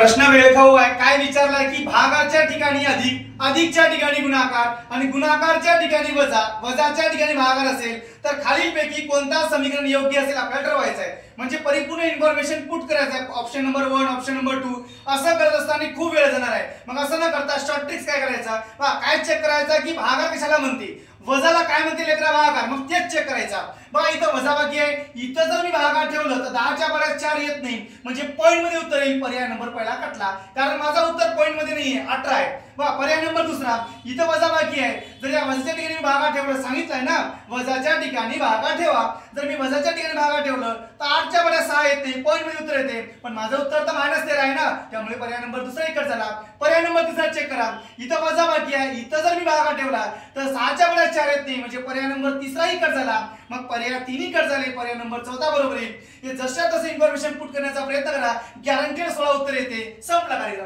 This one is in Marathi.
प्रश्न वेळखाऊ आहे. काय विचारलाय की भागाच्या ठिकाणी अधिक, अधिकच्या ठिकाणी गुणाकार आणि गुणाकारच्या ठिकाणी वजा, वजाच्या ठिकाणी भागाकार असेल तर खालीलपैकी कोणता समीकरण योग्य असेल आपल्याला ठरवायचं आहे. म्हणजे परिपूर्ण इन्फॉर्मेशन पुट करायचं आहे. ऑप्शन नंबर 1, ऑप्शन नंबर 2 असं करत असताना खूप वेळ जाणार आहे. मग असं न करता शॉर्ट ट्रिक्स काय करायचा, काय चेक करायचा की भागाकार कशाला म्हणते, वजाला काय म्हणते लेकरा भागाकार, मग तेच चेक करायचा. बघा इथं वजाबाकी आहे, इथं जर मी भागाकार ठेवलं तर 10च्या बऱ्याच 4 येत नाही, म्हणजे पॉइंट मध्ये उत्तर येईल. पर्याय नंबर पहिला कटला, कारण माझा उत्तर पॉइंट मध्ये नाहीये, 18 आहे. बघा पर्याय नंबर दुसरा, इथं वजाबाकी आहे, जर या वजाच्या ठिकाणी मी भागाकार ठेवलं, सांगितलंय ना वजाच्या ठिकाणी भागाकार ठेवा. जर मी वजाच्या ठिकाणी भागाकार ठेवलं तर 8च्या बऱ्याच 6 येत नाही, पॉइंट मध्ये उत्तर येते, पण माझं उत्तर तर -13 आहे ना, त्यामुळे पर्याय नंबर दुसरा इकडे झाला. पर्याय नंबर तिसरा चेक करा, इथं वजाबाकी आहे, इथं जर मी भागाकार ठेवला तर 6च्या बऱ्याच 4 येत नाही, म्हणजे पर्याय नंबर तिसरा इकडे झाला. मग पर्याय 3 इकडे झाले, पर्याय नंबर 14 बरोबर येईल. हे जशा तसे इन्फॉर्मेशन पुट करण्याचा प्रयत्न करा, गॅरंटेड 16 उत्तर येते. संपला कार्यक्रम.